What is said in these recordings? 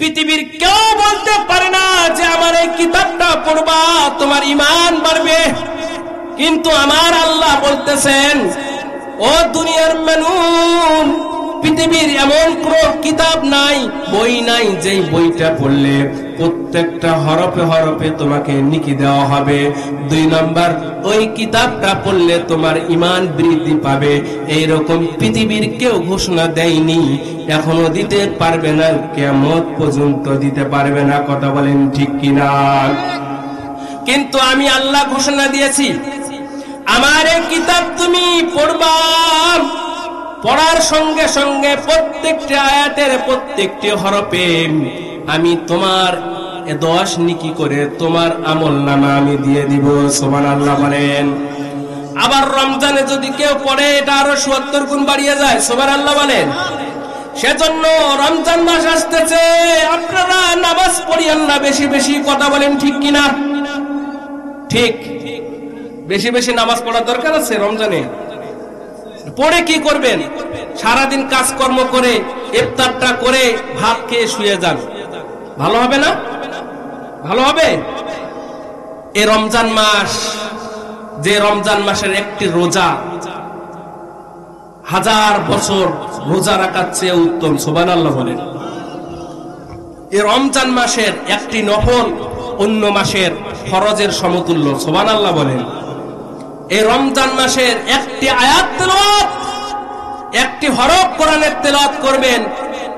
পৃথিবীর কেউ বলতে পারে না যে আমার এই কিতাবটা পড়বা তোমার ঈমান বাড়বে, কিন্তু আমার আল্লাহ বলতেছেন, ও দুনিয়ার মানুষ, পৃথিবীর এমন কোন কিতাব নাই, বই নাই, যেই বইটা পড়লে প্রত্যেকটা হরফে হরফে তোমাকে নেকি দেওয়া হবে। 2 নাম্বার, ওই কিতাবটা পড়লে তোমার ঈমান বৃদ্ধি পাবে। এইরকম পৃথিবীর কেউ ঘোষণা দেয়নি, এখনো দিতে পারবে না, কিয়ামত পর্যন্ত দিতে পারবে না। কথা বলেন ঠিক কিনা? কিন্তু আমি আল্লাহ ঘোষণা দিয়েছি, আমার এই কিতাব তুমি পড়বা, পড়ার সঙ্গে সঙ্গে প্রত্যেকটি আয়াতের প্রত্যেকটি হরফে আমি তোমার 10 নেকি করে তোমার আমলনামা আমি দিয়ে দিব। সুবহানাল্লাহ বলেন। আবার রমজানে যদি কেউ পড়ে এটা আরো 70 গুণ বাড়িয়ে যায়। সুবহানাল্লাহ বলেন। সেজন্য রমজান মাস আসতেছে, আপনারা নামাজ পড়িয়েন না বেশি বেশি। কথা বলেন ঠিক কিনা? ঠিক, বেশি বেশি নামাজ পড়ার দরকার আছে রমজানে। পড়ে কি করবেন? সারাদিন কাজকর্ম করে ইফতারটা করে ভাত খেয়ে শুয়ে যান, ভালো হবে না? ভালো হবে? এই রমজান মাস, যে রমজান মাসের একটি রোজা 1000 বছর রোজা রাখার চেয়ে উত্তম। সুবহানাল্লাহ বলেন। এই রমজান মাসের একটি নফল অন্য মাসের ফরজের সমতুল্য। সুবহানাল্লাহ বলেন। এই রমজান মাসের একটি আয়াত তেলাওয়াত, একটি হরফ কোরআনের তেলাওয়াত করবেন,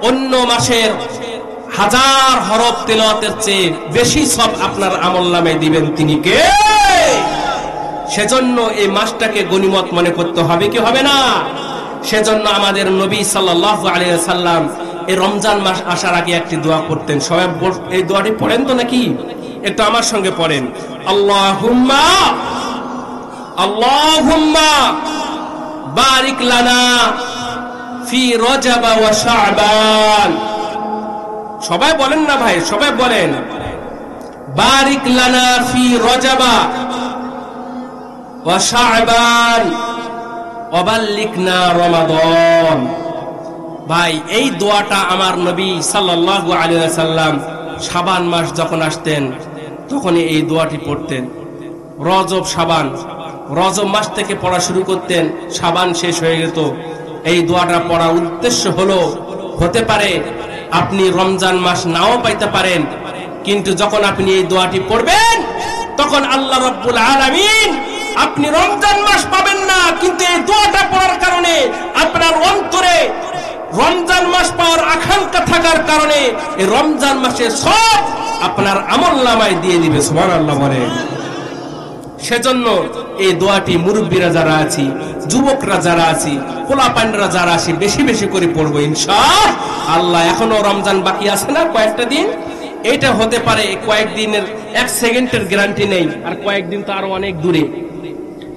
অন্য মাসের 1000 হরফ তেলাওয়াতের চেয়ে বেশি সব আপনার আমলনামায় দিবেন তিনি কে? সেজন্য এই মাসটাকে গনিমত মনে করতে হবে কি হবে না? সেজন্য আমাদের নবী সাল্লাল্লাহু আলাইহি ওয়াসাল্লাম এই রমজান মাস আসার আগে একটি দোয়া করতেন। সবাই এই দোয়াটি পড়েন তো নাকি? একটু আমার সঙ্গে পড়েন। আল্লাহুম্মা আল্লাহুম্মা বারিক লানা ফি রজব ওয়া শাবান। সবাই বলেন না ভাই, সবাই বলেন। বারিক লানা ফি রজব ওয়া শাবান ওয়া বাল্লিগনা রমাদান। ভাই, এই দোয়াটা আমার নবী সাল্লাল্লাহু আলাইহি ওয়াসাল্লাম শাবান মাস যখন আসতেন তখন এই দোয়াটি পড়তেন। রজব শাবান, রজব মাস থেকে পড়া শুরু করতেন, শাবান শেষ হয়ে যেত। এই দোয়াটা পড়ার উদ্দেশ্য হলো, হতে পারে আপনি রমজান মাস নাও পাইতে পারেন, কিন্তু যখন আপনি এই দোয়াটি পড়বেন তখন আল্লাহ রাব্বুল আলামিন, আপনি রমজান মাস পাবেন না, কিন্তু এই দোয়াটা পড়ার কারণে আপনার অন্তরে রমজান মাস পাওয়ার আকাঙ্ক্ষা থাকার কারণে এই রমজান মাসে সব আপনার আমলনামায় দিয়ে দিবে। সুবহানাল্লাহ বলেন। সেজন্য এই দোয়াটি মুরব্বীরা যারা আছি, যুবকরা যারা আছি, পোলাপানরা যারা আছি, বেশি বেশি করে পড়বো ইনশাআল্লাহ। এখনো রমজান বাকি আছে না, কয়েকটা দিন। এটা হতে পারে কয়েকদিনের 1 সেকেন্ডের গ্যারান্টি নেই, আর কয়েকদিন তো আরো অনেক দূরে।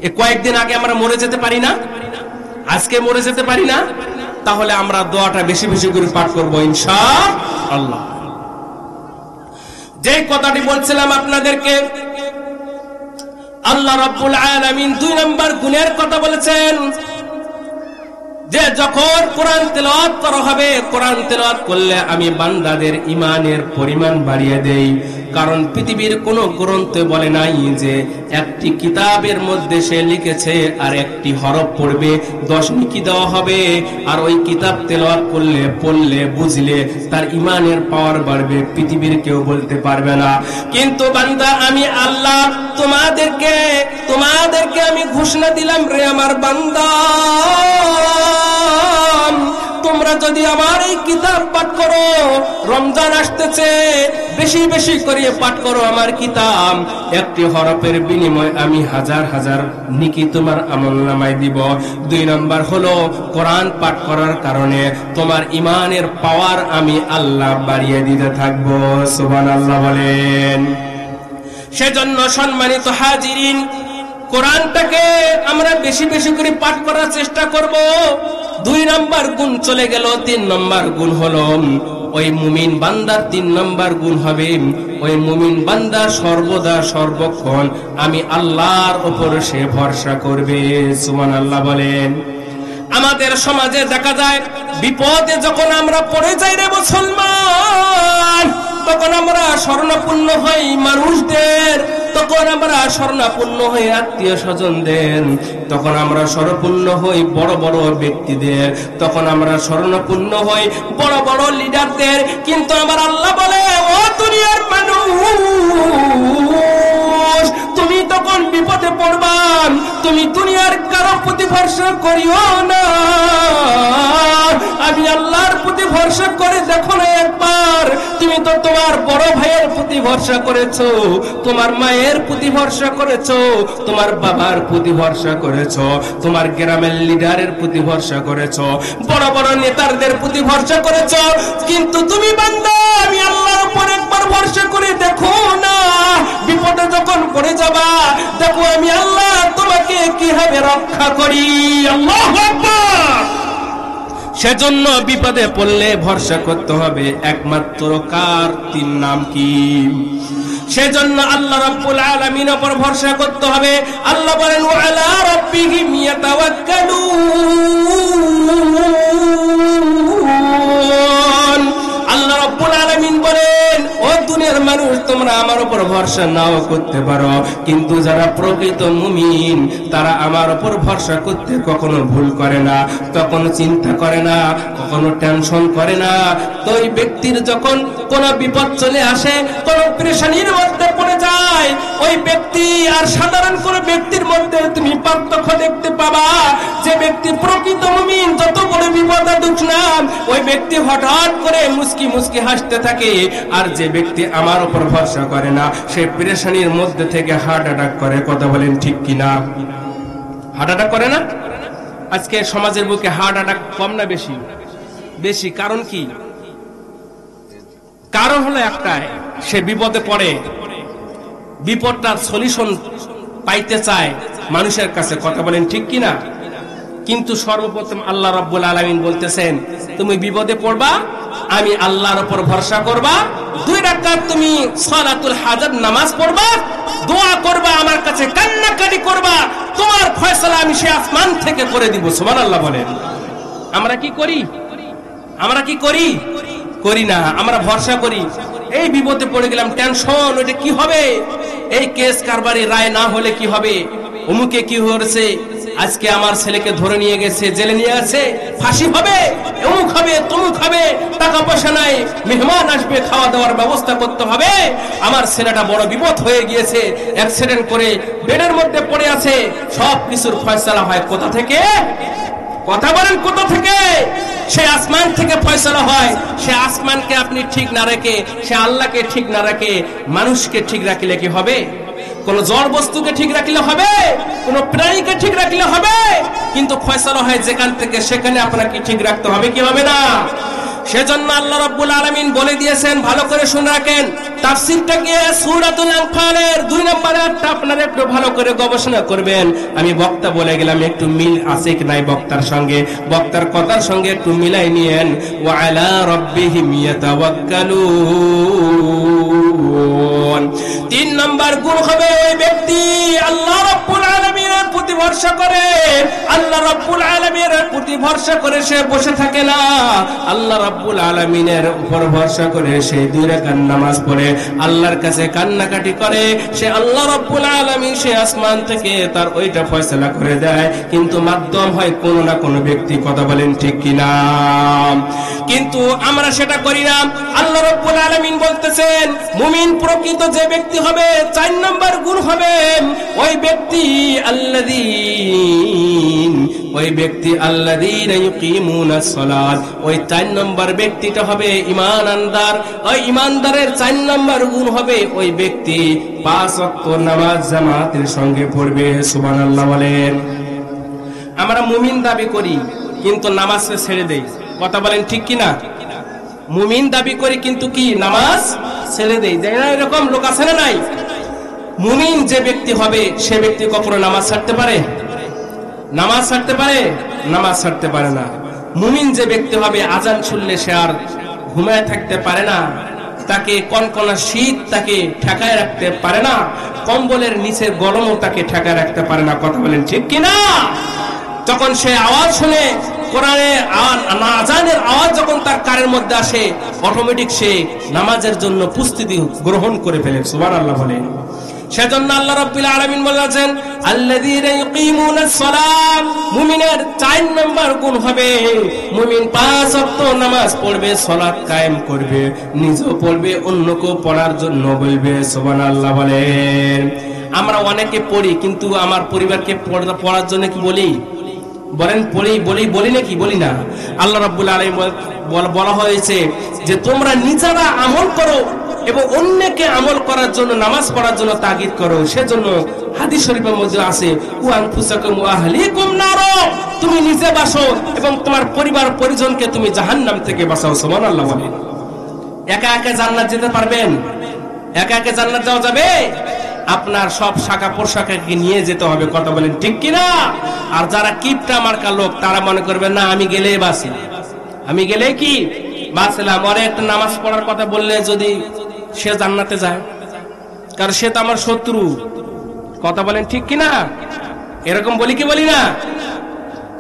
এই কয়েকদিন আগে আমরা মরে যেতে পারি না, আজকে মরে যেতে পারি না, তাহলে আমরা দোয়াটা বেশি বেশি করে পাঠ করবো ইনশাআল্লাহ। যে কথাটি বলছিলাম আপনাদেরকে, আল্লাহ রাব্বুল আলামিন 2 নম্বর গুণের কথা বলেছেন, যে যখন কোরআন তেলাওয়াত করা হবে, কোরআন তেলাওয়াত করলে আমি বান্দাদের ঈমানের পরিমাণ বাড়িয়ে দেই। কারণ পৃথিবীর কোন গ্রন্থে বলে নাই যে একটি কিতাবের মধ্যে সে লিখেছে আর একটি হরফ পড়বে 10 নেকি দেওয়া হবে, আর ওই কিতাব তেলাওয়াত করলে, পড়লে, বুঝলে তার ঈমানের পাওয়ার বাড়বে। পৃথিবীর কেউ বলতে পারবে না। কিন্তু বান্দা, আমি আল্লাহ তোমাদেরকে আমি ঘোষণা দিলাম, রে আমার বান্দা, তোমরা যদি আমার এই কিতাব পাঠ করো, রমজান আসতেছে, বেশি বেশি করে পাঠ করো আমার কিতাব, একটি হরফের বিনিময়ে আমি 1000 নেকি তোমার আমলনামায় দিব। 2 নম্বর হলো, কোরআন পাঠ করার কারণে তোমার ঈমানের পাওয়ার আমি আল্লাহ বাড়িয়ে দিতে থাকবো। সুবহানাল্লাহ বলেন। সেজন্য সম্মানিত হাজিরিন, কোরআনটাকে আমরা বেশি বেশি করে পাঠ করার চেষ্টা করব। 2 নম্বর গুণ চলে গেল। 3 নম্বর গুণ হলো, ওই মুমিন বান্দার 3 নম্বর গুণ হবে, ওই মুমিন বান্দা সর্বদা সর্বক্ষণ আমি আল্লাহর উপর সে ভরসা করবে। সুবহানাল্লাহ বলেন। আমাদের সমাজে দেখা যায়, বিপদে যখন আমরা পড়ে যাই রে মুসলমান, শরণাপন্ন হই মানুষদের, তখন আমরা শরণাপন্ন হই আত্মীয় স্বজনদের, তখন আমরা শরণাপন্ন হই বড় বড় ব্যক্তিদের, তখন আমরা শরণাপন্ন হই বড় বড় লিডারদের। কিন্তু আমার আল্লাহ বলে, ও দুনিয়ার মানুষ, তুমি তখন বিপদে পড়বা, তুমি দুনিয়ার কারো প্রতি ভরসা করিও না, আমি আল্লাহর প্রতি ভরসা করে দেখো না একবার। তুমি তো তোমার বড় ভাইয়ের প্রতি ভরসা করেছো, তোমার মায়ের প্রতি ভরসা করেছো, তোমার বাবার প্রতি ভরসা করেছো, তোমার গ্রামের লিডারের প্রতি ভরসা করেছো, বড় বড় নেতাদের প্রতি ভরসা করেছো। কিন্তু তুমি বান্দা, আমি আল্লাহর উপর একবার ভরসা করে দেখো না, বিপদে যখন পড়ে যাবা, দেখো আমি আল্লাহ তোমাকে কিভাবে রক্ষা করি। আল্লাহু আকবার। সেজন্য বিপদে পড়লে ভরসা করতে হবে একমাত্র কার? তিন নাম কি? সেজন্য আল্লাহ রাব্বুল আলামিনের উপর ভরসা করতে হবে। আল্লাহ বলেন, ওয়া আলা রাব্বিহিম ইয়াতাওয়াক্কালুন। আল্লাহ রাব্বুল আলামিন বলেন, ও দুনিয়ার মানুষ, তোমরা আমার উপর ভরসা নাও করতে পারো, কিন্তু যারা প্রকৃত মুমিন তারা আমার উপর ভরসা করতে কখনো ভুল করে না, কখনো চিন্তা করে না, কখনো টেনশন করে না। তো ওই ব্যক্তির যখন কোনো বিপদ চলে আসে, কোনো পেরেশানির মধ্যে পড়ে যায়, ওই ব্যক্তি আর সাধারণ কোনো ব্যক্তির মধ্যে তুমি পার্থক্য দেখতে পাবা। যে ব্যক্তি প্রকৃত মুমিন, যত বড় বিপদ দুঃখ না, ওই ব্যক্তি হঠাৎ করে মুস্কি মুস্কি হাসতে থাকে। আর যে ব্যক্তি আমার উপর ভরসা করে না, সে পেরেশানির মধ্যে থেকে হার্ট অ্যাটাক করে। কথা বলেন ঠিক কিনা? হার্ট অ্যাটাক করে না? আজকে সমাজের বুকে হার্ট অ্যাটাক কম না বেশি? বেশি। কারণ কি? কারণ হলো একটাই, সে বিপদে পড়ে, বিপদটার সলিউশন পাইতে চায় মানুষের কাছে। কথা বলেন ঠিক কিনা? কিন্তু সর্বপ্রথম আল্লাহ রাব্বুল আলামিন বলতেছেন, তুমি বিপদে পড়বা, আমি আল্লাহর উপর ভরসা করবা, 2 রাকাত তুমি সালাতুল হাজাত নামাজ পড়বা, দোয়া করবা, আমার কাছে কান্নাকাটি করবা, তোমার ফয়সালা আমি সে আসমান থেকে করে দিব। সুবহানাল্লাহ বলেন। আমরা কি করি? আমরা কি করি? করি না। আমরা ভরসা করি, এই বিপদে পড়ে গেলাম, টেনশন, ওইটা কি হবে, এই কেস কারবারে রায় না হলে কি হবে, অমুকে কি হয়েছে, আজকে আমার ছেলেকে ধরে নিয়ে গেছে, জেলে নিয়ে আছে, ফাঁসি হবে, অমুক হবে, তমুক হবে, টাকা পয়সা নাই, মেহমান আসবে, খাওয়া দাওয়ার ব্যবস্থা করতে হবে, আমার ছেলেটা বড় বিপদ হয়ে গিয়েছে, অ্যাক্সিডেন্ট করে বেডের মধ্যে পড়ে আছে। সব কিছুর ফয়সালা হয় কোথা থেকে? কথা বলেন, কোথা থেকে? সে আসমান থেকে ফয়সালা হয়। সে আসমানকে আপনি ঠিক না রেখে, সে আল্লাহকে ঠিক না রেখে মানুষকে ঠিক রাখলে কি হবে? কোন জড় বস্তুকে ঠিক রাখলে হবে? কোন প্রাণীকে ঠিক রাখলে হবে? কিন্তু ফয়সালা হয় যেখান থেকে, সেখানে আপনাকে ঠিক রাখতে হবে, কি হবে না? সেজন্য আল্লাহ রাব্বুল আলামিন বলে দিয়েছেন, ভালো করে শুনে রাখেন, তাফসীরটা কি সূরাতুল আনফালের 2 নম্বর আয়াতটা আপনারা একটু ভালো করে গবেষণা করবেন। আমি বক্তা বলে গেলাম, একটু মিল আছে কি নাই বক্তার সঙ্গে, বক্তার কথার সঙ্গে একটু মিলাই নিয়েন। ওয়া আলা রাব্বিহিম ইয়াতাওয়াক্কালুন। 3 নম্বর গুণ হবে, ওই ব্যক্তি আল্লাহ রাব্বুল আলামিনের প্রতি ভরসা করে। আল্লাহ রাব্বুল আলামিনের প্রতি ভরসা করে সে বসে থাকে না, আল্লাহ রাব্বুল আলামিনের উপর ভরসা করে সে 2 রাকাত নামাজ পড়ে, আল্লাহর কাছে কান্নাকাটি করে। সে আল্লাহ রাব্বুল আলামিন সে আসমান থেকে তার ওইটা ফয়সালা করে দেয়, কিন্তু মাধ্যম হয় কোনো না কোনো ব্যক্তি। কথা বলেন ঠিক কিনা? কিন্তু আমরা সেটা করি না। আল্লাহ রাব্বুল আলামিন বলতেছেন, মুমিন প্রকৃত যে ব্যক্তি হবে, 4 নম্বর গুণ হবে, ওই ব্যক্তি আল্লাযীনা ইউকিমুনাস সালাত। ওই 4 নম্বর ব্যক্তিটা হবে ঈমানদার। ওই ঈমানদারের 4 নম্বর গুণ হবে, ওই ব্যক্তি 5 ওয়াক্ত নামাজ জামাতের সঙ্গে পড়বে। সুবহানাল্লাহ বলেন। আমরা মুমিন দাবি করি, কিন্তু নামাজকে ছেড়ে দেই। কথা বলেন ঠিক কিনা? মুমিন দাবি করি, কিন্তু কি নামাজ ছেড়ে দেই। যাই না, এরকম লোক আছে না নাই? মুমিন যে ব্যক্তি হবে, সে ব্যক্তি কখনো নামাজ ছাড়তে পারে? নামাজ ছাড়তে পারে? নামাজ ছাড়তে পারে না। মুমিন যে ব্যক্তি হবে, আজান শুনলে সে আর ঘুমায় থাকতে পারে না, তাকে কনকনা শীত তাকে ঠেকায় রাখতে পারে না, কম্বলের নিচের গরমও তাকে ঠেকায় রাখতে পারে না। কথা বলেন ঠিক কিনা? যখন সে আওয়াজ শুনে কোরআনে আযানের আওয়াজ যখন তার কানের মধ্যে আসে, অটোমেটিক সে নামাজের জন্য প্রস্তুতি গ্রহণ করে ফেলে। সুবহানাল্লাহ বলেন। সেজন্য আল্লাহ রাব্বুল আলামিন বলেছেন, আল্লাযীনা ইউকিমুনাস সালাত, মুমিনের 4 নাম্বার গুণ হবে, মুমিন 5 ওয়াক্ত নামাজ পড়বে, সালাত কায়েম করবে, নিজেও পড়বে, অন্যকেও পড়ার জন্য বলবে। সুবহানাল্লাহ বলেন। আমরা অনেকে পড়ি, কিন্তু আমার পরিবারকে পড়ার জন্য কি বলি? বলেন, বলি নাকি? বলি না। আল্লাহ রাব্বুল আলামিন বলা হয়েছে যে তোমরা নিজেরা আমল করো এবং অন্যকে আমল করার জন্য, নামাজ পড়ার জন্য তাগিদ করো। সেজন্য হাদিস শরীফের মধ্যে আছে, কু আনফুসাকুম ওয়া আহলিকুম নার, তুমি নিজে বাঁচো এবং তোমার পরিবার পরিজনকে তুমি জাহান্নাম থেকে বাঁচাও। সুবহানাল্লাহ বলেন। একা একা জান্নাত যেতে পারবেন? একা একা জান্নাত যাওয়া যাবে? আপনার সব শাখা পোশাককে নিয়ে যেতে হবে। কথা বলেন ঠিক কিনা? আর যারা কিপটা মার্কা লোক, তারা মনে করবে না আমি গেলেই বাঁচি, আমি গেলেই কি বাঁচলাম। ওরে একটা নামাজ পড়ার কথা বললে যদি সে জান্নাতে যায়, কারণ সে তো আমার শত্রু। কথা বলেন ঠিক কিনা? এরকম বলি কি বলি না?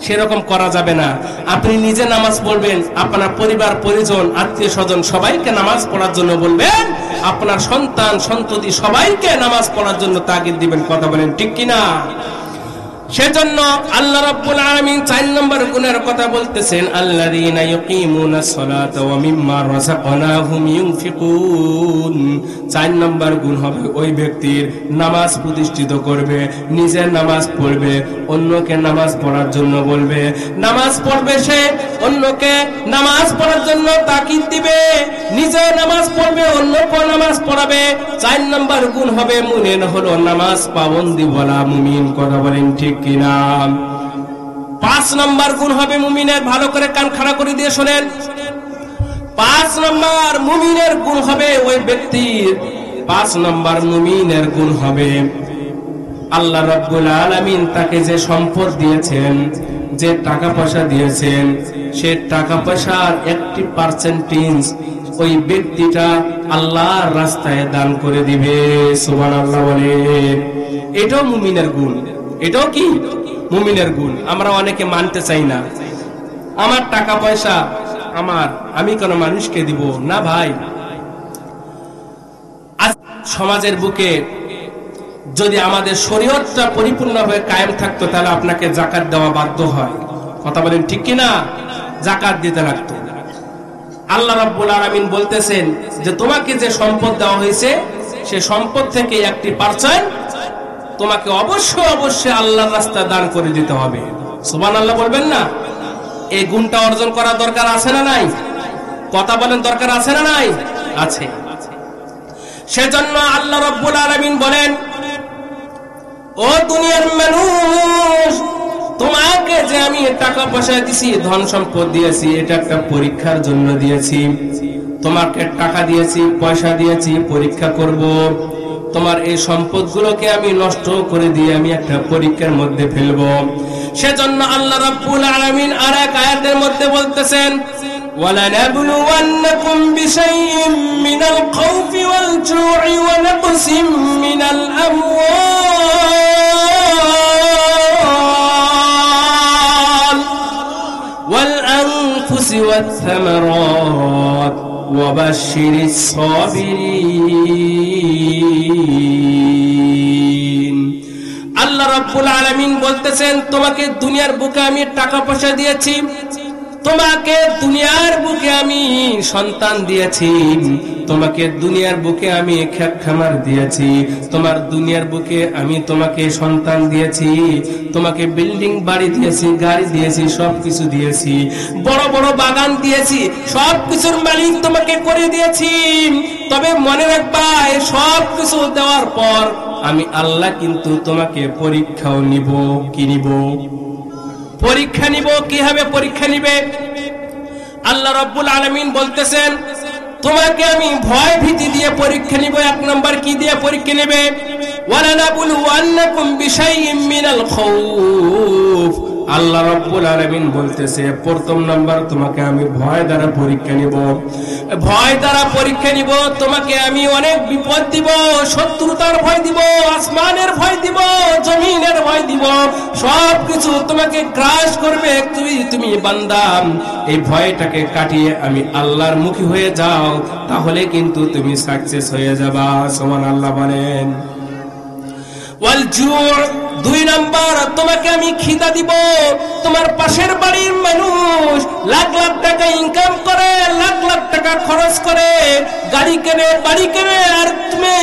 সেরকম করা যাবে না। আপনি নিজে নামাজ পড়বেন, আপনার পরিবার পরিজন আত্মীয় স্বজন সবাইকে নামাজ পড়ার জন্য বলবেন, আপনার সন্তান সন্ততি সবাইকে নামাজ পড়ার জন্য তাগিদ দিবেন। কথা বলেন ঠিক কিনা? সেজন্য আল্লাহ রাব্বুল আলামিন 4 নম্বর গুণের কথা বলতেছেন, আল্লাযীনা ইউকিমুনাস সালাতা ওয়া মিম্মা রাযাকনাহুম ইউনফিকুন। 4 নম্বর গুণ হবে ওই ব্যক্তির নামাজ প্রতিষ্ঠিত করবে, নিজে নামাজ পড়বে, অন্যকে নামাজ পড়ার জন্য বলবে। নামাজ পড়বে সে, অন্যকে নামাজ পড়ার জন্য তাকিদ দিবে, নিজে নামাজ পড়বে, অন্যকে নামাজ পড়াবে। 4 নম্বর গুণ হবে মুমিন হলো নামাজ পাবন্দি বলা মুমিন। কথা বলেন ঠিক কিনা? 5 নম্বর গুণ হবে মুমিনের, ভালো করে কান খাড়া করে দিয়ে শোনেন। 5 নম্বর মুমিনের গুণ হবে ওই ব্যক্তির, 5 নম্বর মুমিনের গুণ হবে আল্লাহ রাব্বুল আলামিন তাকে যে সম্পদ দিয়েছেন, যে টাকা পয়সা দিয়েছেন, সে টাকা পয়সার 1% ওই ব্যক্তিটা আল্লাহর রাস্তায় দান করে দিবে। সুবহানাল্লাহ বলেন। এটাও মুমিনের গুণ। এটাও কি মুমিনের গুণ? আমরা অনেকে মানতে চাই না, আমার টাকা পয়সা আমি কোন মানুষকে দিব না। ভাই, আজ সমাজের বুকে যদি আমাদের শরীয়তটা পরিপূর্ণভাবে কায়েম থাকতো, তাহলে আপনাকে যাকাত দেওয়া বাধ্য হয়। কথা বলেন ঠিক কিনা? যাকাত দিতে লাগতো। আল্লাহ রাব্বুল আলামিন বলতেছেন যে তোমাকে যে সম্পদ দেওয়া হয়েছে, সে সম্পদ থেকে 1% তোমাকে অবশ্যই আল্লাহর রাস্তায় দান করে দিতে হবে। সুবহানাল্লাহ বলবেন না? এই গুণটা অর্জন করা দরকার আছে না নাই? কথা বলেন, দরকার আছে না নাই? আছে। সেজন্য আল্লাহ রাব্বুল আলামিন বলেন, ও দুনিয়ার মানুষ, তোমাকে যে আমি টাকা পয়সা দিয়েছি, ধন সম্পদ দিয়েছি, এটা একটা পরীক্ষার জন্য দিয়েছি। তোমাকে টাকা দিয়েছি, পয়সা দিয়েছি, পরীক্ষা করব। তোমার এই সম্পদগুলোকে আমি নষ্ট করে দিয়ে আমি একটা পরীক্ষার মধ্যে ফেলবো। সেজন্য আল্লাহ রাব্বুল আলামিন আরেক আয়াতের মধ্যে বলতেছেন, وَلَنَبْلُوَنَّكُمْ بِشَيْءٍ مِّنَ الْخَوْفِ وَالْجُوعِ وَنَقْصٍ مِّنَ الْأَمْوَالِ وَالْأَنفُسِ وَالثَّمَرَاتِ وَبَشِّرِ الصَّابِرِينَ। আল্লাহ রাব্বুল আলামিন বলতেছেন, তোমাকে দুনিয়ার বুকে আমি টাকা পয়সা দিয়েছি, তোমাকে দুনিয়ার বুকে আমি সন্তান দিয়েছি, তোমাকে দুনিয়ার বুকে আমি খেত খামার দিয়েছি, তোমার দুনিয়ার বুকে আমি তোমাকে সন্তান দিয়েছি, তোমাকে বিল্ডিং বাড়ি দিয়েছি, গাড়ি দিয়েছি, সবকিছু দিয়েছি, বড় বড় বাগান দিয়েছি, সবকিছুর মালিক তোমাকে করে দিয়েছি। তবে মনে রাখবা, এই সবকিছু দেওয়ার পর আমি আল্লাহ কিন্তু তোমাকে পরীক্ষাও নিব। কি নিব? পরীক্ষা নিব। কিভাবে পরীক্ষা নিবে? আল্লাহ রাব্বুল আলামিন বলতেছেন, তোমাকে আমি ভয় ভীতি দিয়ে পরীক্ষা নিব। 1 নাম্বার কি দিয়ে পরীক্ষা নেবে? ওয়ালানাবুলুওয়ান্নাকুম বিশাইইম মিনাল খাউফ আল্লাহ রাব্বুল আলামিন বলতেছে প্রথম নাম্বার তোমাকে আমি ভয় দ্বারা পরীক্ষা নিব, ভয় দ্বারা পরীক্ষা নিব, তোমাকে আমি অনেক বিপদ দিব, শত্রুতার ভয় দিব, আসমানের ভয় দিব, জমিনের ভয় দিব, সবকিছু তোমাকে গ্রাস করবে। তুমি বান্দা এই ভয়টাকে কাটিয়ে আমি আল্লাহর মুখী হয়ে যাও, তাহলে কিন্তু তুমি সাকসেস হয়ে যাবা। সুবহানাল্লাহ বলেন। ওয়াল জু', দুই নাম্বার তোমাকে আমি খিদা দিব। তোমার পাশের বাড়ির মানুষ লাখ লাখ টাকা ইনকাম করে, লাখ লাখ টাকা খরচ করে, গাড়ি কেনে, বাড়ি কেনে, আর তুমি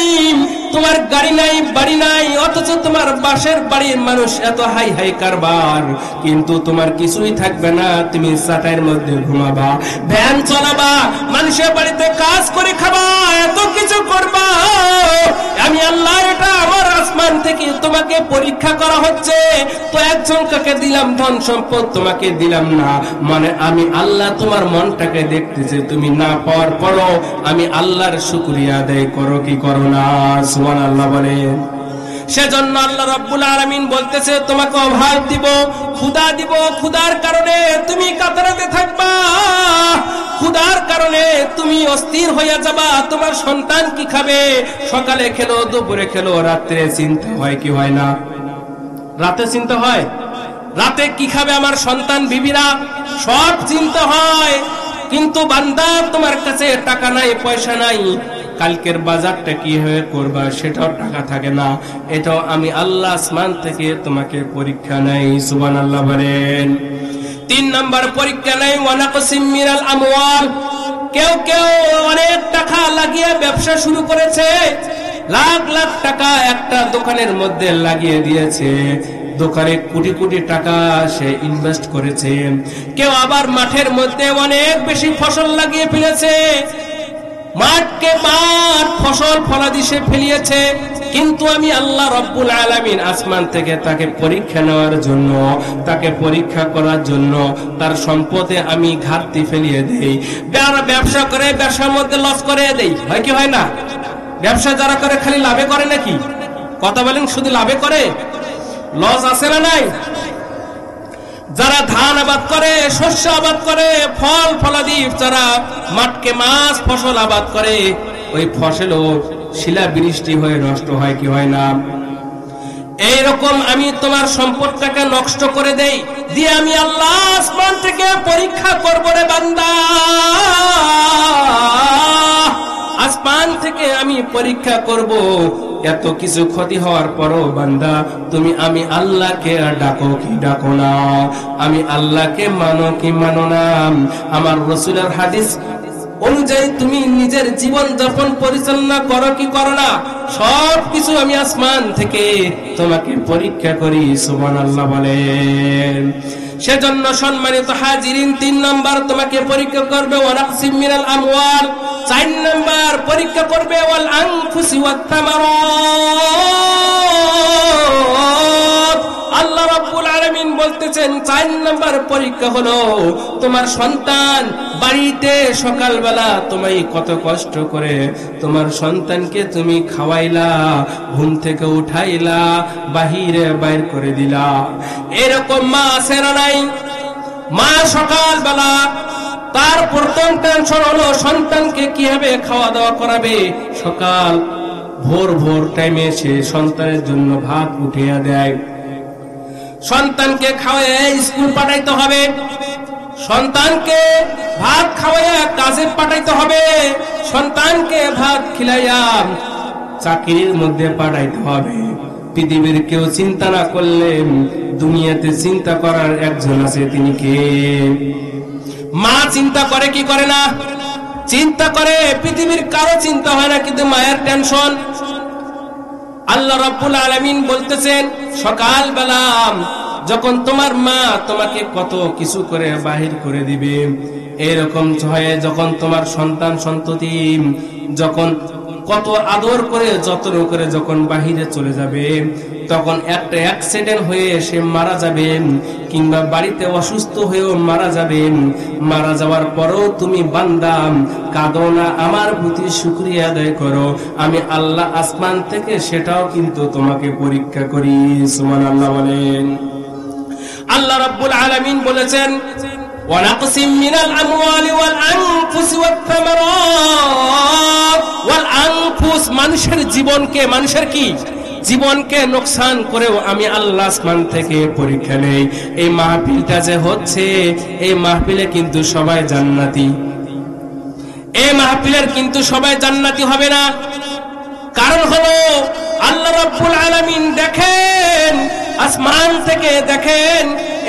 তোমার গাড়ি নাই, বাড়ি নাই, অথচ তোমার পাশের বাড়ির মানুষ এত হাই হাই কারবার, কিন্তু তোমার কিছুই থাকবে না। তুমি চাটাইয়ের মধ্যে ঘুমাবা, ভ্যান চালাবা, মানুষের বাড়িতে কাজ করে খাবা, এত কিছু করবা। আমি আল্লাহ, এটা আমার আসমান থেকে তোমাকে পরীক্ষা করা হচ্ছে। তো একজন কাকে দিলাম ধন সম্পদ, তোমাকে দিলাম না, মানে আমি আল্লাহ তোমার মনটাকে দেখতেছে। তুমি না পাওয়ার পরও আমি আল্লাহর শুকরিয়া আদায় করো কি করো না? সুবহানাল্লাহ বলেন। সেজন্য আল্লাহ রাব্বুল আলামিন বলতেছে তোমাকে অভাব দিব, ক্ষুধা দিব, ক্ষুধার কারণে তুমি কাতরাতে থাকবা, ক্ষুধার কারণে তুমি অস্থির হয়ে যাবা। তোমার সন্তান কি খাবে, সকালে খেলো, দুপুরে খেলো, রাত্রে চিন্তা হয় কি হয় না? রাতে চিন্তা হয়, রাতে কি খাবে আমার সন্তান, বিবিরা, সব চিন্তা হয়। কিন্তু বান্দা তোমার কাছে টাকা নাই, পয়সা নাই, কালকের বাজারটা কি হয়ে করবা সেটাও টাকা থাকে না। এটাও আমি আল্লাহ আসমান থেকে তোমাকে পরীক্ষা নেই। সুবহানাল্লাহ বলেন। তিন নাম্বার পরীক্ষা নেই ওয়ানাকসিম মিনাল আমওয়াল। কেউ কেউ অনেক টাকা লাগিয়ে ব্যবসা শুরু করেছে, লাখ লাখ টাকা একটা দোকানের মধ্যে লাগিয়ে দিয়েছে, দোকানে কোটি কোটি টাকা সে ইনভেস্ট করেছে। কেউ আবার মাঠের মধ্যে অনেক বেশি ফসল লাগিয়ে ফেলেছে, মাঠকে মাঠ ফসল ফলাদি সে ফেলিয়েছে। কিন্তু আমি আল্লাহ রাব্বুল আলামিন আসমান থেকে তাকে পরীক্ষা নেওয়ার জন্য, তাকে পরীক্ষা করার জন্য তার সম্পদে আমি ঘাটতি ফেলিয়ে দেই। ব্যবসা করে ব্যবসার মধ্যে লস করে দেই, হয় কি হয় না? ব্যবসা যারা করে খালি লাভে করে নাকি? কথা বলেন, শুধু লাভে করে? লস আছে না নাই? যারা ধান আবাদ করে, শস্য আবাদ করে, ফল ফলাদি, যারা মাঠকে মাছ ফসল আবাদ করে, ওই ফসলও শিলা বৃষ্টি হয়ে নষ্ট হয় কি হয় না? এইরকম আমি তোমার সম্পদটাকে নষ্ট করে দেই, দিয়ে আমি আল্লাহ আসমান থেকে পরীক্ষা করব রে বান্দা। আসমান থেকে আমি পরীক্ষা করব। এত কিছু ক্ষতি হওয়ার পরও বান্দা তুমি আমি আল্লাহকে ডাকো কি ডাকো না? আমি আল্লাহকে মানো কি মানো না? আমার রাসূলের হাদিস অনুযায়ী তুমি নিজের জীবন যাপন পরিচালনা করো কি করো না? সব কিছু আমি আসমান থেকে তোমাকে পরীক্ষা করি। সুবহানাল্লাহ বলেন। সেজন্য সম্মানিত হাজিরিন, তিন নাম্বার তোমাকে পরীক্ষা করবে ওয়ানাকসিম মিনাল আমওয়াল। চার নাম্বার পরীক্ষা করবে ওয়াল আনফুসি ওয়াত তামারাত। আল্লাহ রাব্বুল আলামিন বলতেছেন চার নাম্বার পরীক্ষা হলো তোমার সন্তান। বাড়িতে সকালবেলা তুমি কত কষ্ট করে তোমার সন্তানকে তুমি খাওয়াইলা, ঘুম থেকে উঠাইলা, বাহিরে বাইর করে দিলা। এরকম মা আছে না নাই? মা সকালবেলা তার প্রথম টেনশন হলো সন্তানকে কিভাবে খাওয়া দাওয়া করাবে। সকাল ভোর ভোর টাইমে সে সন্তানের জন্য ভাত উঠিয়ে দেয়, সন্তানকে খাওয়ায় স্কুল পাঠাইতে হবে, সন্তানকে ভাত খাওয়াইয়া কাজে পাঠাইতে হবে, সন্তানকে ভাত খিলাইয়া চাকরির মধ্যে পাঠাইতে হবে। পৃথিবীর কেউ চিন্তা না করলে দুনিয়াতে চিন্তা করার একজন আছে, তিনি কে? মা চিন্তা করে কি করে না? চিন্তা করে। পৃথিবীর কারো চিন্তা হয় না, কিন্তু মায়ের টেনশন। আল্লাহ রাব্বুল আলামিন বলতেছেন সকালবেলা যখন তোমার মা তোমাকে কত কিছু করে বাহির করে দিবে, এরকম হয় যখন তোমার সন্তান সন্ততি যখন কত আদর করে যত্ন করে যখন বাহিরে চলে যাবে, তখন একটা অ্যাক্সিডেন্ট হয়ে সে মারা যাবে, কিংবা বাড়িতে অসুস্থ হয়েও মারা যাবে। মারা যাওয়ার পরও তুমি বান্দা কাঁদো না, আমার প্রতি শুকরিয়া আদায় করো। আমি আল্লাহ আসমান থেকে সেটাও কিন্তু তোমাকে পরীক্ষা করি। সুবহানাল্লাহ বলেন। আল্লাহ রাব্বুল আলামিন বলেছেন ওয়ানাকসিম মিনাল আমওয়ালি ওয়াল আনফুসি ওয়াত থামারাত ওয়াল আনফুস, মানুষের জীবনকে, মানুষের কি জীবনকে নোকসান করেও আমি আল্লাহ আসমান থেকে পরীক্ষা নেই। এই মাহফিলটা যে হচ্ছে, এই মাহফিলে কিন্তু সবাই জান্নাতি, এই মাহফিলের কিন্তু সবাই জান্নাতি হবে না। কারণ হলো আল্লাহ রাব্বুল আলামিন দেখেন, আসমান থেকে দেখেন,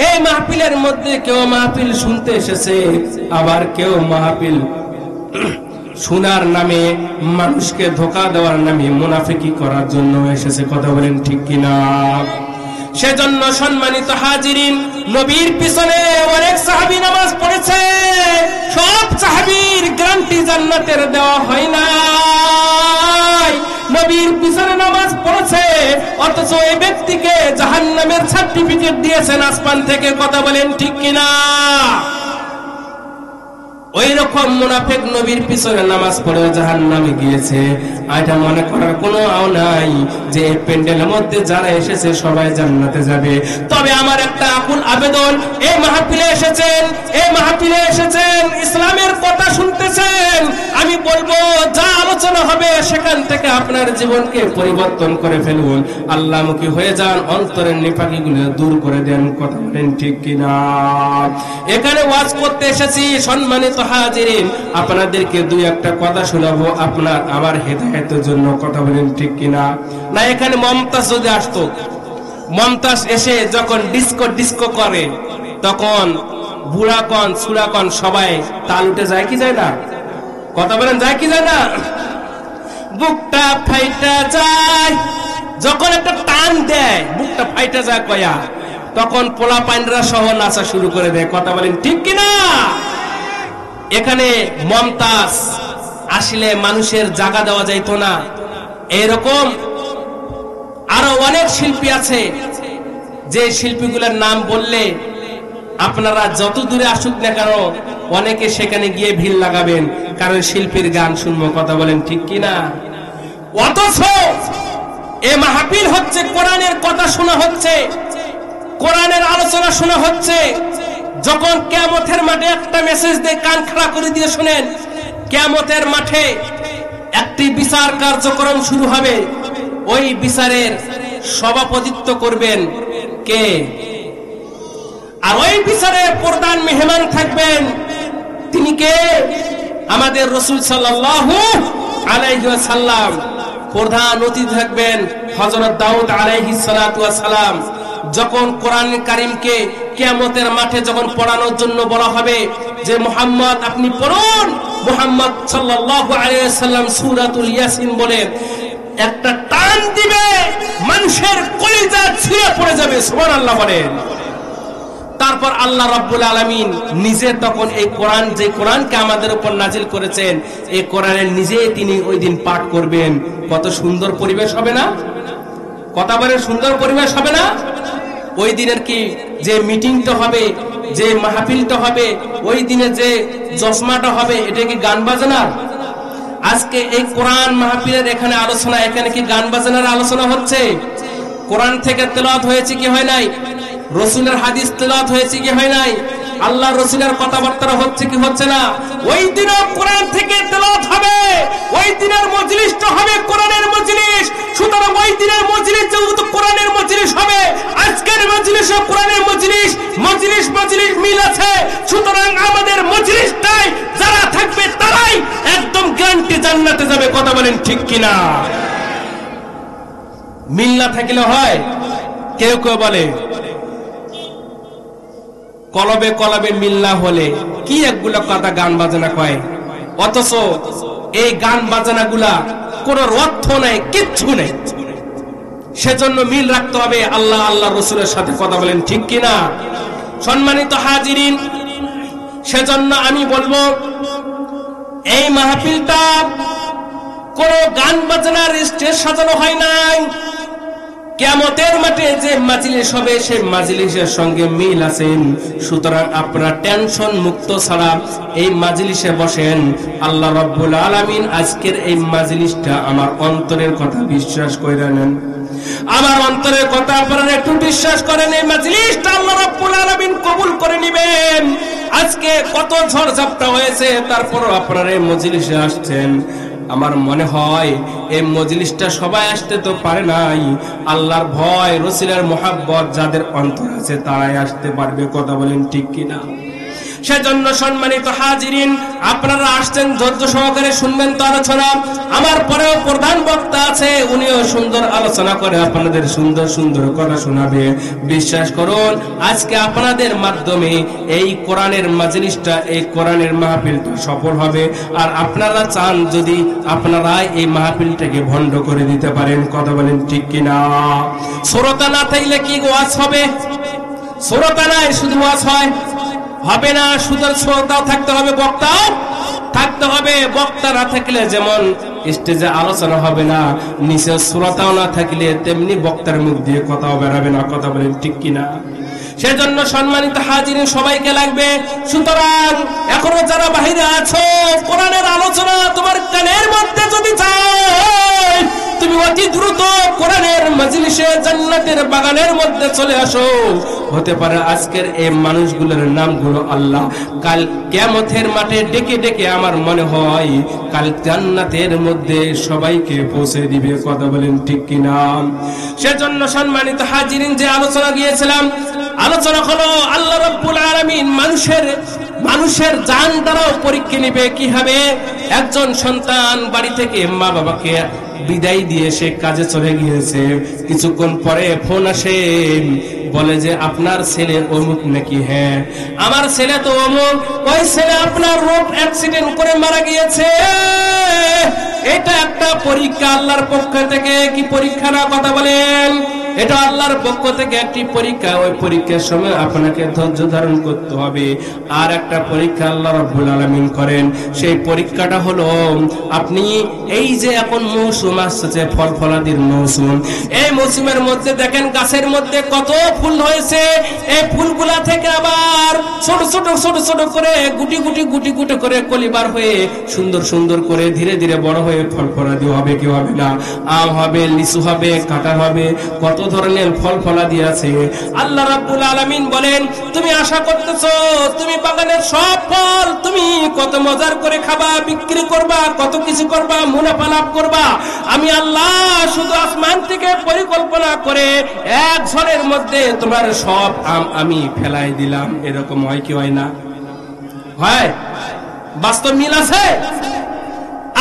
এই মাহফিলের মধ্যে কেউ মাহফিল শুনতে এসেছে, আবার কেউ মাহফিল শোনার নামে মানুষকে ধোঁকা দেওয়ার নামে মুনাফিকি করার জন্য এসেছে। কথা বলেন ঠিক কিনা? সেজন্য সম্মানিত হাজিরিন, নবীর পিছনে অনেক সাহাবী নামাজ পড়েছে, সব সাহাবীর গ্যারান্টি জান্নাতের দেওয়া হয় না। নবীর পিছনে নামাজ পড়েছে, অথচ এই ব্যক্তিকে জাহান্নামের সার্টিফিকেট দিয়েছেন আসমান থেকে। কথা বলেন ঠিক কিনা? ওই রকম মুনাফিক নবীর পিছনে নামাজ পড়ে জাহান্নামে গিয়েছে। এটা মনে করার কোনো আও নাই যে এই প্যান্ডেলের মধ্যে যারা এসেছে সবাই জান্নাতে যাবে। তবে আমার একটা আকুল আবেদন, এই মাহফিলে এসেছেন, এই মাহফিলে এসেছেন, ইসলামের কথা শুনতেছেন, আমি বলবো যা আলোচনা হবে সেখান থেকে আপনার জীবনকে পরিবর্তন করে ফেলুন, আল্লাহমুখী হয়ে যান, অন্তরের নিফাকিগুলো দূর করে দেন। কথা বলেন ঠিক কিনা? এখানে ওয়াজ করতে এসেছি সম্মানিত হাজিরিন, আপনাদেরকে দুই একটা কথা শোনাবো আপনার আমার হেদায়েতের জন্য। কথা বলেন ঠিক কিনা? না এখানে মমতাজ যদি আসতো, মমতাজ এসে যখন ডিস্কো ডিস্কো করে, তখন বুড়াকন সুরাকন সবাই তাল উঠে যায় কি যায় না? কথা বলেন যায় কি যায় না? বুকটা ফাইটা যায় যখন একটা টান দেয়, বুকটা ফাইটা যায় কয়া, তখন পোলা পাইনরা সহ নাচা শুরু করে দেয়। কথা বলেন ঠিক কিনা? এখানে মমতাজ আসলে মানুষের জায়গা দেওয়া যাইত না। এরকম আরো অনেক শিল্পী আছে, যে শিল্পীগুলোর নাম বললে আপনারা যত দূরে আসুক না কেন অনেকে সেখানে গিয়ে ভিড় লাগাবেন, কারণ শিল্পীর গান শুনবো। কথা বলেন ঠিক কিনা? অথচ এ মাহফিল হচ্ছে, কোরআনের কথা শোনা হচ্ছে, কোরআনের আলোচনা শোনা হচ্ছে। যখন কিয়ামতের মাঠে একটা মেসেজ দিয়ে কান খাড়া করে দিয়ে শুনেন, কিয়ামতের মাঠে একটি বিচার কার্যক্রম শুরু হবে, ওই বিচারের সভাপতিত্ব করবেন কে? আর ওই বিচারের প্রধান মেহমান থাকবেন তিনি কে? আমাদের রাসূল সাল্লাল্লাহু আলাইহি ওয়াসাল্লাম। প্রধান অতিথি থাকবেন হযরত দাউদ আলাইহিস সালাতু ওয়াস সালাম। যখন কোরআন কারীমকে কিয়ামতের মাঠে যখন পড়ানোর জন্য বলা হবে যে মুহাম্মদ আপনি পড়ুন, মুহাম্মদ সাল্লাল্লাহু আলাইহি ওয়াসাল্লাম সূরাতুল ইয়াসিন বলে একটা টান দিবে, মানুষের কলিজা ছিঁড়ে পড়ে যাবে। সুবহানাল্লাহ বলেন। তারপর আল্লাহ রাব্বুল আলামিন নিজে তখন এই কোরআন, যে কোরআনকে আমাদের উপর নাজিল করেছেন, এই কোরআনের নিজে তিনি ওই দিন পাঠ করবেন। কত সুন্দর পরিবেশ হবে না? কথা বলে সুন্দর পরিবেশ হবে না? ওই দিনের কি যে মিটিংটা হবে, যে মাহফিলটা হবে, ওই দিনে যে জশমাটা হবে, এটা কি গান বাজনা? আজকে এই কোরআন মাহফিলের এখানে আলোচনা, এখানে কি গান বাজনার আলোচনা হচ্ছে? কোরআন থেকে তেলাওয়াত হয়েছে কি হয় নাই? রাসূলের হাদিস তেলাওয়াত হয়েছে কি হয় নাই? আল্লাহ রাসূলের কথাবার্তা হচ্ছে কি হচ্ছে না? ওই দিনও কোরআন থেকে তেলাওয়াত হবে, ওই দিনের মজলিসটা হবে কোরআনের মজলিস। সুতরাং ওই দিনের মজলিস যেহেতু কোরআনের মজলিস হবে, আজকের মজলিসও কোরআনের মজলিস, মজলিস মজলিস মিল আছে। সুতরাং আমাদের মজলিসটাই যারা থাকবে তারাই একদম গ্যারান্টি জান্নাতে যাবে। কথা বলেন ঠিক কিনা? মিল না থাকলে হয়? কেউ কেউ বলে কলবে কলবে মিল না হলে কি একগুলো কথা গান বাজনা কয়, অথচ এই গান বাজনা গুলা কোন অর্থ নাই, কিচ্ছু নেই। সেজন্য মিল রাখতে হবে আল্লাহ আল্লাহ রসুলের সাথে। কথা বলেন ঠিক কিনা? সম্মানিত হাজিরিন, সেজন্য আমি বলবো এই মাহফিলটা কোন গান বাজনার স্টেজ সাজানো হয় নাই। কিয়ামতের মাঠে যে মাজলিস হবে সেই মাজলিসের সঙ্গে মিল আছেন। সুতরাং আপনারা টেনশন মুক্ত ছাড়া এই মাজলিসে বসেন। আল্লাহ রাব্বুল আলামিন আজকের এই মাজলিসটা আমার অন্তরের কথা বিশ্বাস কইরা নেন। আমার অন্তরের কথা আপনারা একটু বিশ্বাস করেন, এই মাজলিসটা আল্লাহ রাব্বুল আলামিন কবুল করে নেবেন। আজকে কত ঝড় ঝাপটা হয়েছে, তারপরও আপনারা এই মজলিসে আসছেন। আমার মনে হয় এই মজলিসটা সবাই আসতে তো পারে নাই, আল্লাহর ভয় রাসূলের মুহাব্বত যাদের অন্তর আছে তারাই আসতে পারবে। কথা বলেন ঠিক কিনা? সেজন্য সম্মানিত হাজিরিন, আপনারা আসছেন, ধৈর্য সহকারে শুনবেন তো আলোচনা। আমার পরেও প্রধান বক্তা আছে, উনিও সুন্দর আলোচনা করে আপনাদের সুন্দর সুন্দর কথা শোনাবে। বিশ্বাস করুন, আজকে আপনাদের মাধ্যমে এই কোরআনের মাজলিসটা, এই কোরআনের মাহফিলটা সফল হবে। আর আপনারা চান যদি আপনারা এই মাহফিলটাকে ভণ্ড করে দিতে পারেন। কথা বলেন ঠিক কিনা? শ্রোতা না থাকলে কি ওয়াজ হবে? শ্রোতা নাই শুধু ওয়াজ হয় হবে না, শুধু শ্রোতাও থাকতে হবে, বক্তাও থাকতে হবে। বক্তা না থাকলে যেমন স্টেজে আলোচনা হবে না, নিচে শ্রোতাও না থাকলে তেমনি বক্তার মুখ দিয়ে কথাও বেরাবে না। কথা বলেন ঠিক কিনা? সেজন্য সম্মানিত হাজিরিন সবাইকে লাগবে। সুতরাং এখনো যারা বাহিরে আছো, কোরআনের আলোচনা তোমার কানের মধ্যে যদি চাই, তুমি অতি দ্রুত কোরআনের মজলিসে জান্নাতের বাগানের মধ্যে চলে আসো। হতে পারে আজকের এই মানুষগুলোর নামগুলো আল্লাহ কাল কিয়ামতের মাঠে ডেকে ডেকে আমার মনে হয় কাল জান্নাতের মধ্যে সবাইকে পৌঁছে দিবে। কথা বলেন ঠিক কিনা? সেজন্য সম্মানিত হাজিরিন, যে আলোচনা গিয়েছিলাম, আলোচনা হলো আল্লাহ রাব্বুল আলামিন মানুষের জান দ্বারাও পরীক্ষা নিবে। কি হবে? একজন সন্তান বাড়ি থেকে মা বাবাকে বিদায় দিয়ে সে কাজে চলে গিয়েছে, কিছুক্ষণ পরে ফোন আসে, বলে যে আপনার ছেলে অমুক নাকি। হ্যাঁ, আমার ছেলে তো অমুক। ওই ছেলে আপনার রোড অ্যাক্সিডেন্ট করে মারা গিয়েছে। এটা একটা পরীক্ষা আল্লাহর পক্ষ থেকে। কি পরীক্ষা না? কথা বলেন। এটা আল্লাহর পক্ষ থেকে একটি পরীক্ষা। ওই পরীক্ষার সময় আপনাকে ধৈর্য ধারণ করতে হবে। আর একটা পরীক্ষা আল্লাহ রাব্বুল আলামিন করেন, সেই পরীক্ষাটা হলো আপনি এই যে এখন মৌসুম আসছে, ফল ফলাদির মৌসুম, এই মৌসুমের মধ্যে দেখেন গাছের মধ্যে কত ফুল হয়েছে। এই ফুলগুলা থেকে আবার ছোট ছোট ছোট ছোট করে গুটি গুটি গুটি গুটি করে কলিবার হয়ে সুন্দর সুন্দর করে ধীরে ধীরে বড় হয়ে ফল ফলাদি হবে। কি হবে না? আম হবে, লিচু হবে, কাঁঠাল হবে, কত ধরনের ফল ফলাদি আছে। আল্লাহ রাব্বুল আলামিন বলেন, তুমি আশা করতেছো তুমি বাগানের সব ফল তুমি কত মজার করে খাবা, বিক্রি করবা, কত কিছু করবা, মুনাফা লাভ করবা। আমি আল্লাহ শুধু আসমান থেকে পরিকল্পনা করে এক ঝড়ের মধ্যে তোমার সব আম আমি ফেলাই দিলাম। এরকম হয় কি হয় না? হয়। বাস্তব মিল আছে।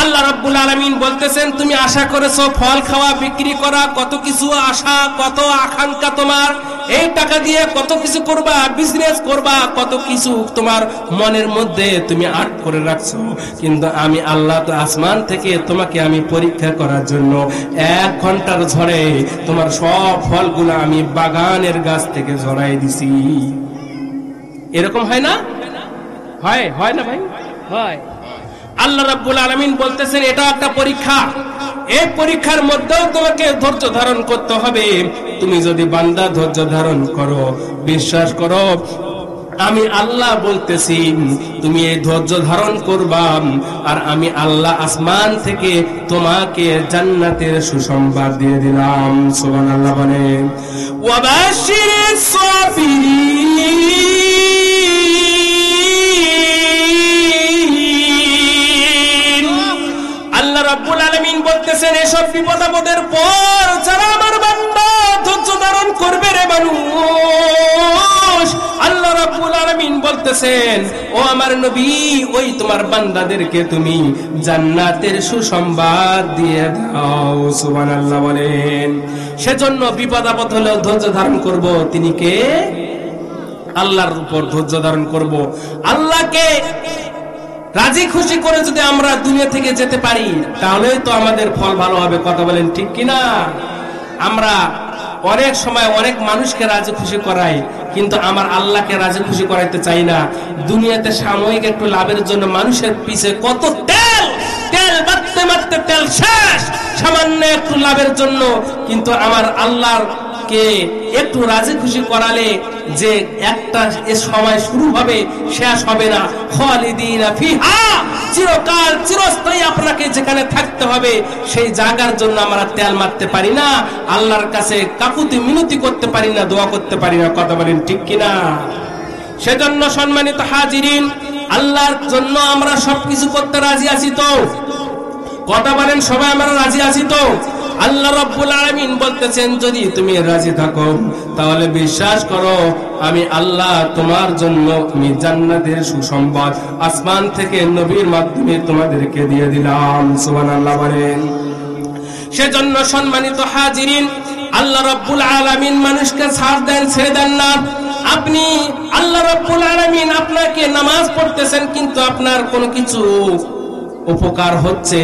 আল্লাহ রাব্বুল আলামিন বলতেছেন, তুমি আশা করেছো ফল খাওয়া, বিক্রি করা, কত কিছু আশা, কত আকাঙ্ক্ষা তোমার, এই টাকা দিয়ে কত কিছু করবা, বিজনেস করবা, কত কিছু তোমার মনের মধ্যে তুমি আট করে রাখছো। কিন্তু আমি আল্লাহ তো আসমান থেকে তোমাকে আমি পরীক্ষা করার জন্য 1 ঘন্টার ঝড়ে তোমার সব ফলগুলো আমি বাগানের গাছ থেকে ঝরাই দিছি। এরকম হয় না? হয় হয় না ভাই? হয়। আল্লাহ রাব্বুল আলামিন বলতেছেন এটা একটা পরীক্ষা। এই পরীক্ষার মধ্যেও তোমাকে ধৈর্য ধারণ করতে হবে। তুমি যদি বান্দা ধৈর্য ধারণ করো, বিশ্বাস করো, আমি আল্লাহ বলতেছি তুমি এই ধৈর্য ধারণ করবা, আর আমি আল্লাহ আসমান থেকে তোমাকে জান্নাতের সুসংবাদ দিয়ে দিলাম। সুবহানাল্লাহ বলেন। ওয়াবাশশিরিস সাবিরিন, রাব্বুল আলামিন বলতেছেন এসব বিপদ আপদের পর যারা আমার বান্দা ধৈর্য ধারণ করবে রে মানুষ, আল্লাহ রাব্বুল আলামিন বলতেছেন ও আমার নবী, ওই তোমার বান্দাদেরকে তুমি জান্নাতের সুসংবাদ দিয়ে দাও। সুবহানাল্লাহ বলেন। সেজন্য বিপদ আপদ হলে ধৈর্য ধারণ করব। তিনি কে? আল্লাহর উপর ধৈর্য ধারণ করব। আল্লাহকে রাজি খুশি করে যদি আমরা দুনিয়া থেকে যেতে পারি, তাহলে তো আমাদের ফল ভালো হবে। কথা বলেন ঠিক কিনা? আমরা অনেক সময় অনেক মানুষকে রাজি খুশি করাই, কিন্তু আমার আল্লাহকে রাজি খুশি করাইতে চাই না। দুনিয়াতে সাময়িক একটু লাভের জন্য মানুষের পিছে কত তেল মারতে মারতে তেল শেষ, সামান্য একটু লাভের জন্য। কিন্তু আমার আল্লাহকে একটু রাজি খুশি করালে যে একটা এ সময় শুরু হবে, শেষ হবে না। খালিদিনা ফিহা, চিরকাল চিরস্থায়ী আপনাকে যেখানে থাকতে হবে, সেই জায়গার জন্য আমরা তেল মারতে পারি না, আল্লাহর কাছে কাকুতি মিনতি করতে পারি না, দোয়া করতে পারি না। কথা বলেন ঠিক কিনা? সেজন্য সম্মানিত হাজিরিন, আল্লাহর জন্য আমরা সবকিছু করতে রাজি আছি তো? কথা বলেন সবাই, আমরা রাজি আছি তো? আল্লাহ রাব্বুল আলামিন বলতেছেন, যদি তুমি রাজি থাকো তাহলে বিশ্বাস করো আমি আল্লাহ তোমার জন্য আমি জান্নাতের সুসংবাদ আসমান থেকে নবীর মাধ্যমে তোমাদেরকে দিয়ে দিলাম। সুবহানাল্লাহ বলেন। সেজন্য সম্মানিত হাজিরিন, আল্লাহ রাব্বুল আলামিন মানুষকে ছাড় দেন, ছেড়ে দেন না। আপনি আল্লাহ রাব্বুল আলামিন আপনাকে নামাজ পড়তেছেন, কিন্তু আপনার কোনো কিছু উপকার হচ্ছে,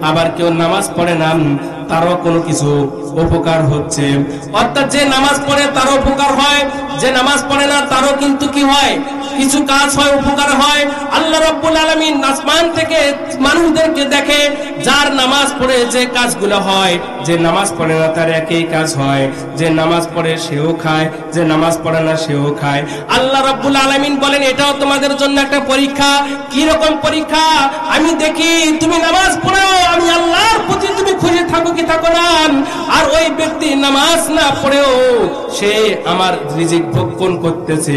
আবার কেউ নামাজ পড়ে না, তারও কোনো কিছু উপকার হচ্ছে। অর্থাৎ যে নামাজ পড়ে তারও উপকার হয়, যে নামাজ পড়ে না তারও কিন্তু কি হয়, কিছু কাজ হয়, উপকার হয়। আল্লাহ রাব্বুল আলামিন আসমান থেকে মানুষদেরকে দেখে, যার নামাজ পড়ে যে কাজগুলো হয়, যে নামাজ পড়ে না তার একই কাজ হয়। যে নামাজ পড়ে সেও খায়, যে নামাজ পড়ে না সেও খায়। আল্লাহ রাব্বুল আলামিন বলেন, এটাও তোমাদের জন্য একটা পরীক্ষা। কি রকম পরীক্ষা? আমি দেখি তুমি নামাজ পড়ো, আমি আল্লাহর প্রতি তুমি খুশি থাকো কি থাকো না। আর ওই ব্যক্তি নামাজ না পড়েও সে আমার রিজিক ভক্ষণ করতেছে,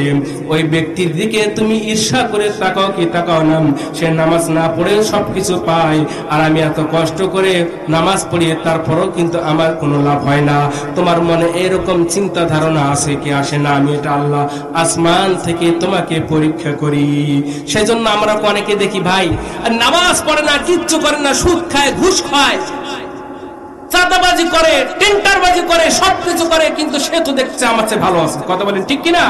ওই ব্যক্তির দিকে তুমি ঈর্ষা করে তাকাও কি তাকাও না। সে নামাজ না পড়েও সবকিছু পায়, আর আমি এত কষ্ট করে নামাজ পড়ি, তারপরও কিন্তু আমার কোনো লাভ হয় না। তোমার মনে এরকম চিন্তা ধারণা আছে কি আসে না? আমি এটা আল্লাহ আসমান থেকে তোমাকে পরীক্ষা করি। সেজন্য আমরা অনেকে দেখি ভাই নামাজ পড়ে না, কিচ্ছু করে না, সুদ খায়, ঘুষ খায়, চাঁদাবাজি করে, টেন্ডারবাজি করে, সবকিছু করে, কিন্তু সে তো দেখছে আমার চেয়ে ভালো আছে। কথা বলেন ঠিক কিনা?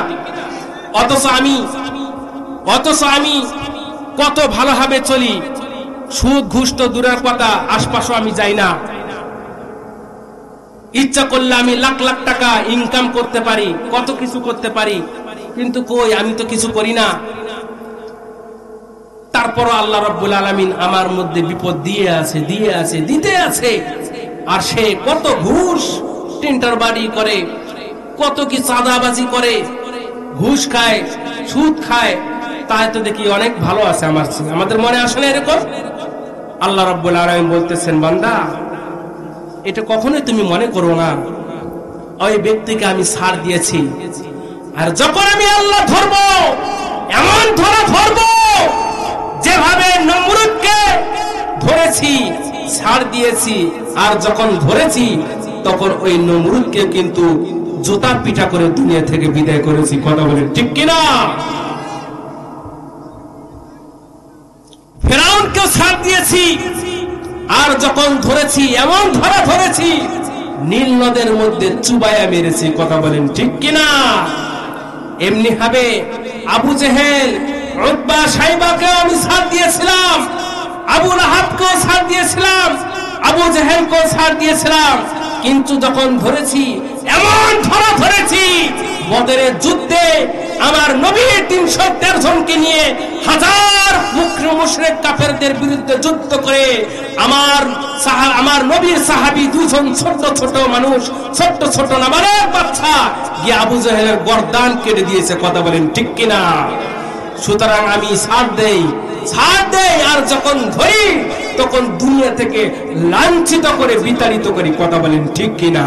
অথচ আমি কত ভালোভাবে চলি, সুদ ঘুষ তো দূরের কথা, আশপাশও আমি যাই না। ইচ্ছা করলে আমি লাখ লাখ টাকা ইনকাম করতে পারি, কত কিছু করতে পারি, কিন্তু কই, আমি তো কিছু করি না। তারপর আল্লাহ রাব্বুল আলামিন আমার মধ্যে বিপদ দিয়ে আছে, দিতে আছে। আর সে কত ঘুষ টেন্ডারবাজি করে, কত কি চাঁদাবাজি করে, ঘুষ খায়, সুদ খায়, তাই তো দেখি অনেক ভালো আছে আমার। আমাদের মনে আসে না এরকম? আল্লাহ রাব্বুল আলামিন বলতেছেন, বান্দা এটা কখনোই তুমি মনে করো না, ওই ব্যক্তিকে আমি ছাড় দিয়েছি। আর যখন আমি আল্লাহ ধরবো, এমন ধরবো যেভাবে নমরুদকে ধরেছি, ছাড় দিয়েছি। আর যখন ধরেছি তখন ওই নমরুদকে কিন্তু জুতা পিটা করে দুনিয়া থেকে বিদায় করেছি। কথা বলেন ঠিক কিনা? ফেরাউনকেও ছাড় দিয়েছি, আর যখন ধরেছি এমন ধরেছি নীল নদের মধ্যে চুবাইয়া মেরেছি। কথা বলেন ঠিক কিনা? এমনি ভাবে আবু জেহেল, উতবা, সাইবাকেও আমি ছাড় দিয়েছিলাম, আবু লাহাবকেও ছাড় দিয়েছিলাম, আবু জেহেলকেও ছাড় দিয়েছিলাম, কিন্তু যখন ধরেছি এমন ধরেছি, বদরের যুদ্ধে আমার নবী 313 জনকে নিয়ে হাজার মুশরিক কাফেরদের বিরুদ্ধে যুদ্ধ করে আমার নবীর সাহাবী 2 জন ছোট মানুষ, ছোট নাবালক বাচ্চা গিয়ে আবু জেহেলের গর্দান কেটে দিয়েছে। কথা বলেন ঠিক কিনা? সুতরাং আমি ছাড় দেই, আর যখন ধরি তখন দুনিয়া থেকে লাঞ্ছিত করে বিতাড়িত করি। কথা বলেন ঠিক কিনা?